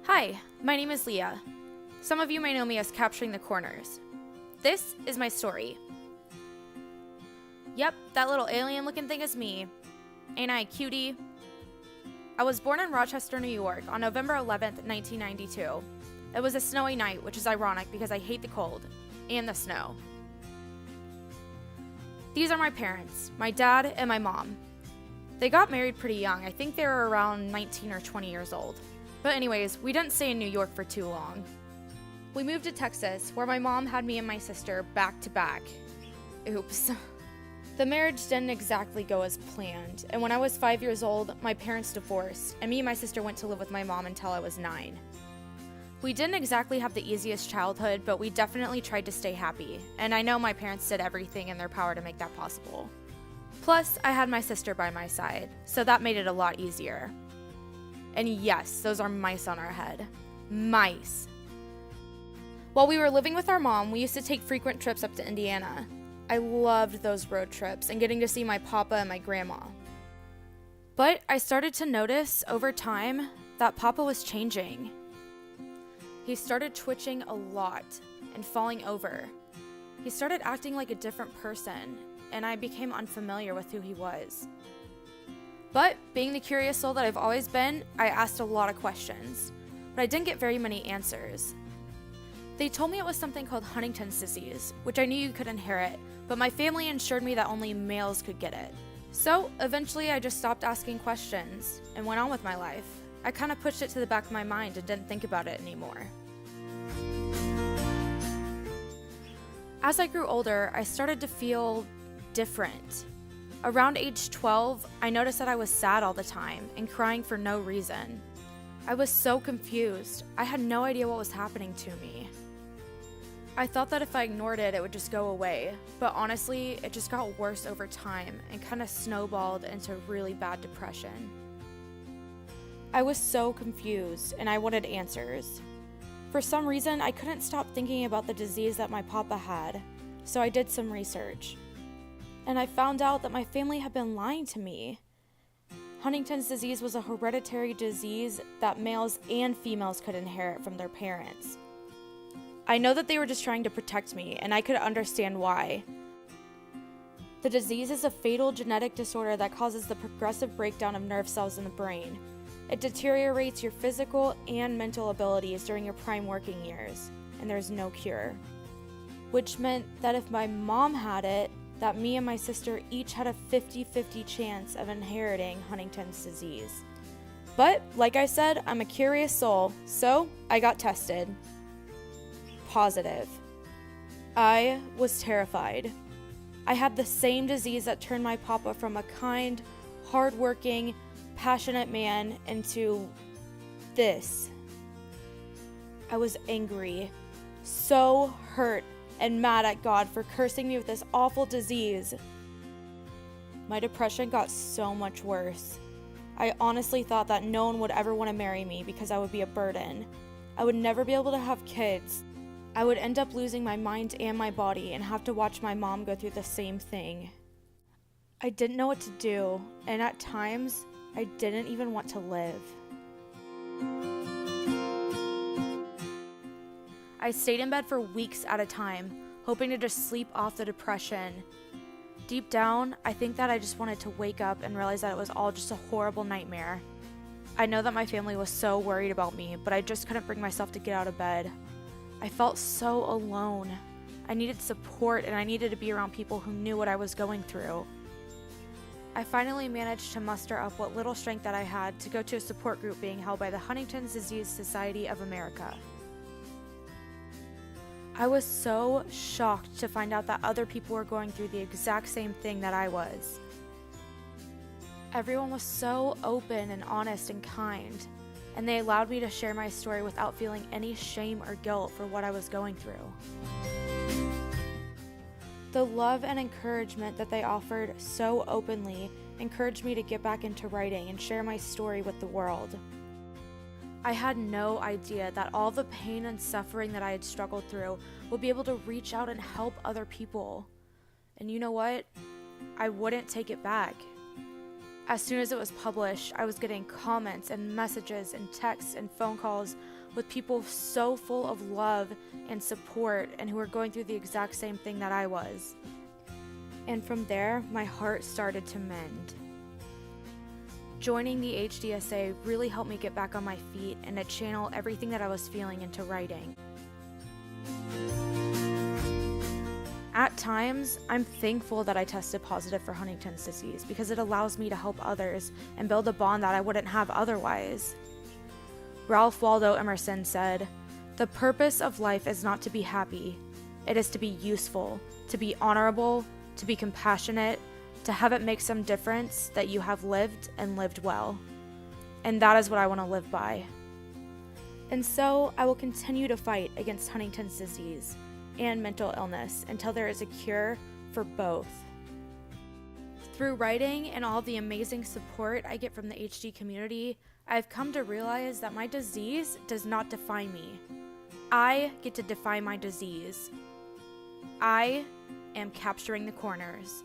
Hi, my name is Leah. Some of you may know me as Capturing the Corners. This is my story. Yep, that little alien-looking thing is me. Ain't I a cutie? I was born in Rochester, New York on November 11th, 1992. It was a snowy night, which is ironic because I hate the cold and the snow. These are my parents, my dad and my mom. They got married pretty young. I think they were around 19 or 20 years old. But anyways, we didn't stay in New York for too long. We moved to Texas, where my mom had me and my sister back to back. Oops. The marriage didn't exactly go as planned, and when I was 5 years old, my parents divorced, and me and my sister went to live with my mom until I was 9. We didn't exactly have the easiest childhood, but we definitely tried to stay happy, and I know my parents did everything in their power to make that possible. Plus, I had my sister by my side, so that made it a lot easier. And yes, those are mice on our head. Mice. While we were living with our mom, we used to take frequent trips up to Indiana. I loved those road trips and getting to see my papa and my grandma. But I started to notice over time that Papa was changing. He started twitching a lot and falling over. He started acting like a different person, and I became unfamiliar with who he was. But being the curious soul that I've always been, I asked a lot of questions, but I didn't get very many answers. They told me it was something called Huntington's disease, which I knew you could inherit, but my family assured me that only males could get it. So eventually I just stopped asking questions and went on with my life. I kind of pushed it to the back of my mind and didn't think about it anymore. As I grew older, I started to feel different. Around age 12, I noticed that I was sad all the time and crying for no reason. I was so confused. I had no idea what was happening to me. I thought that if I ignored it, it would just go away, but honestly, it just got worse over time and kind of snowballed into really bad depression. I was so confused and I wanted answers. For some reason, I couldn't stop thinking about the disease that my papa had, so I did some research. And I found out that my family had been lying to me. Huntington's disease was a hereditary disease that males and females could inherit from their parents. I know that they were just trying to protect me, and I could understand why. The disease is a fatal genetic disorder that causes the progressive breakdown of nerve cells in the brain. It deteriorates your physical and mental abilities during your prime working years, and there's no cure. Which meant that if my mom had it, that me and my sister each had a 50-50 chance of inheriting Huntington's disease. But, like I said, I'm a curious soul, so I got tested. Positive. I was terrified. I had the same disease that turned my papa from a kind, hardworking, passionate man into this. I was angry, so hurt, and mad at God for cursing me with this awful disease. My depression got so much worse. I honestly thought that no one would ever want to marry me because I would be a burden. I would never be able to have kids. I would end up losing my mind and my body and have to watch my mom go through the same thing. I didn't know what to do, and at times, I didn't even want to live. I stayed in bed for weeks at a time, hoping to just sleep off the depression. Deep down, I think that I just wanted to wake up and realize that it was all just a horrible nightmare. I know that my family was so worried about me, but I just couldn't bring myself to get out of bed. I felt so alone. I needed support and I needed to be around people who knew what I was going through. I finally managed to muster up what little strength that I had to go to a support group being held by the Huntington's Disease Society of America. I was so shocked to find out that other people were going through the exact same thing that I was. Everyone was so open and honest and kind, and they allowed me to share my story without feeling any shame or guilt for what I was going through. The love and encouragement that they offered so openly encouraged me to get back into writing and share my story with the world. I had no idea that all the pain and suffering that I had struggled through would be able to reach out and help other people. And you know what? I wouldn't take it back. As soon as it was published, I was getting comments and messages and texts and phone calls with people so full of love and support and who were going through the exact same thing that I was. And from there, my heart started to mend. Joining the HDSA really helped me get back on my feet and to channel everything that I was feeling into writing. At times, I'm thankful that I tested positive for Huntington's disease because it allows me to help others and build a bond that I wouldn't have otherwise. Ralph Waldo Emerson said, "The purpose of life is not to be happy. It is to be useful, to be honorable, to be compassionate, to have it make some difference that you have lived and lived well." And that is what I want to live by. And so I will continue to fight against Huntington's disease and mental illness until there is a cure for both. Through writing and all the amazing support I get from the HD community, I've come to realize that my disease does not define me. I get to define my disease. I am capturing the corners.